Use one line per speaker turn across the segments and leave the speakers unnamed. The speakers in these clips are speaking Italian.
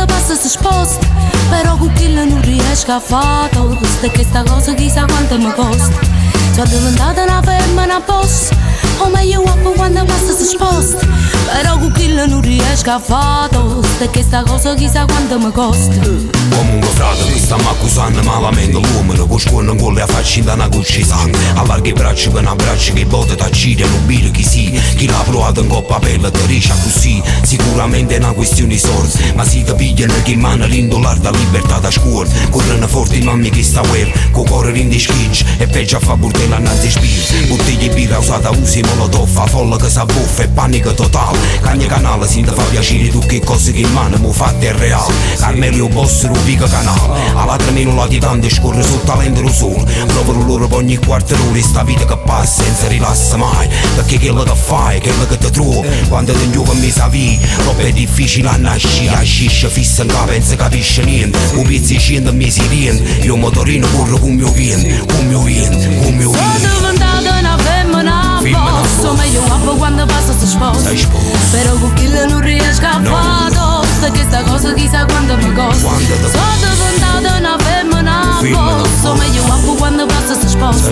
quando passa si sposta, però con chi non riesco a fare tosta, che sta cosa chissà quanto mi costa. Sono diventata una femmina boss, o meglio uomo quando passa si sposta, però con chi non riesco a fare tosta, che sta cosa chissà quanto mi costa.
Comunque frate, mi stiamo accusando malamente l'uomo, con scuola con le facce da una cuccia di sangue. Allarga i bracci per un abbraccio che botte t'accide, non bire chi si, chi l'ha provato in coppa pelle te riesce così. Sicuramente è una questione di sorte, ma si capigliano che mano l'indolare da libertà da scuola. Corrono forti mammi che sta guerra, con cuore in di schicci, e peggio a fa burtella annanzi spirito. Bottiglie birra usata usi molotov, a folla che s'abbuffa e panico totale. Cagna canale si ti fa piacere tu che cose che in mano mo fatte è reale. Carmelio boss rubica canale, alla 3000 latitanti scorre sul talento lo sole. Provano loro per ogni quarto d'ora sta vita che passa senza rilassa mai, perché quello che fai, quello che ti trovi quando ti gioca a vis-à-vis. Troppo è difficile a nascere, a sciscia fissa in capo e non si capisce niente. Un pezzo scende e mi si riende, io motorino corro con mio vento, con mio vento, con mio vento.
Sono diventata una femmina boss, o meglio uomo quando passa si sposta, però con chi non riesco a fare tosta, che sta cosa chissà quanto mi costa. Sono diventata una femmina boss, o meglio uomo quando passa si sposta,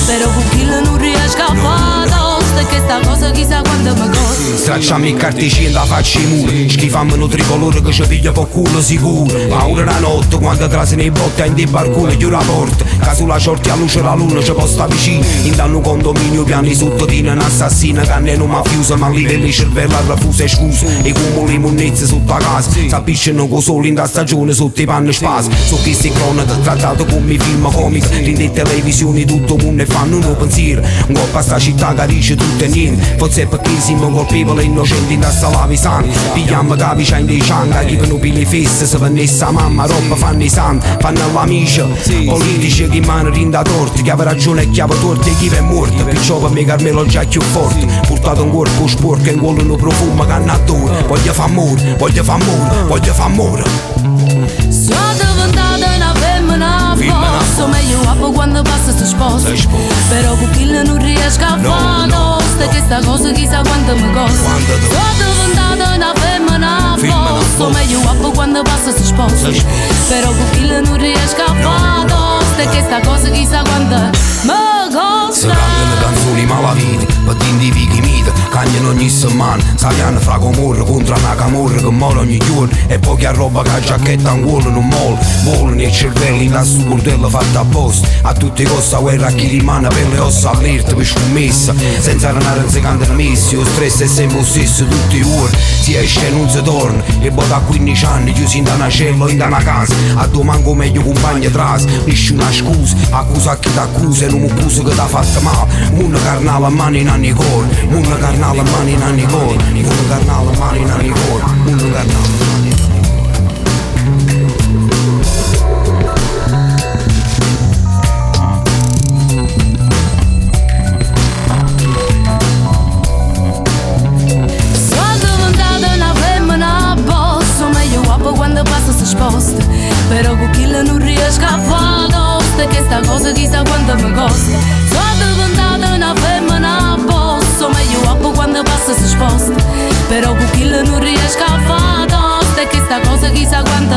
però con chi non riesco a fare tosta, che sta cosa chissà quanto mi costa.
Stracciamo i carticini da faccia i muri, schifammo un tricolore che ci piglia per culo sicuro. Ma ora la notte quando trase nei botti in dei barconi chiude la porta, che sulla sorti a luce la luna ci posta vicino. In danno condominio piani sotto di un assassino, canne non mafioso ma livelli cervello a refusa e scusa. E come le monnezze sotto la casa, s'appisciano con soli in da stagione sotto i panni spasi. Su questi cronache trattato come film comics, in televisioni tutto il mondo e fanno un pensiero. Un po' a sta città che dice tutto e niente, forse è perché siamo colpevoli innocenti da salavi santi. Pigliamo capicia in dei cianga, chi per le feste se venisse a mamma roba fanno i santi, fanno l'amici. Politici che mano rinda torti, chi aveva ragione e chi aveva torti e chi è morto. Perciò per me Carmelo già più forte, portato un corpo sporco e in cuore un profumo che hanno adoro. Voglio fa amore, voglio fa amore, voglio fa amore.
Sono diventata una femmina boss, o meglio uomo quando passa si sposta, però con chi non riesco a fare tosta, che sta cosa chissà quanto mi costa. Sono diventata una femmina boss, o meglio uomo quando passa si sposta, però con chi non riesco a fare tosta, che sta cosa chissà quanto mi costa.
Si cantano canzoni malavite, battenti vichi mite, cagnano ogni settimana, sapiano fra comorre contro una camorra che muore ogni giorno. E pochi a roba che la giacchetta in cuore non molla, volano i cervelli da su bordello fatto apposta. A tutti i costi la guerra a chi rimane per le ossa all'erte per scommessa, senza renare non si cantano messi, lo stress è sempre lo stesso tutti i ore. Si esce e non si torna, e poi da 15 anni chiusi in una cella o in una casa, a domanco meglio compagni tras, nessuna scusa, accusa a chi t'accusa e non mi accusa che t'ha fatto male. Munna carnale a mano in anni cor, munna carnale a mano in anni cor, munna carnale a mano in anni cor, munna carnale a mano in anni cor.
Quando passa si sposta, però con chi non riesco a fare tosta, che sta cosa chissà quanto mi costa. Sono diventata una femmina boss, o meglio uomo quando passa si sposta, però con chi non riesco a fare tosta, che sta cosa chissà quanto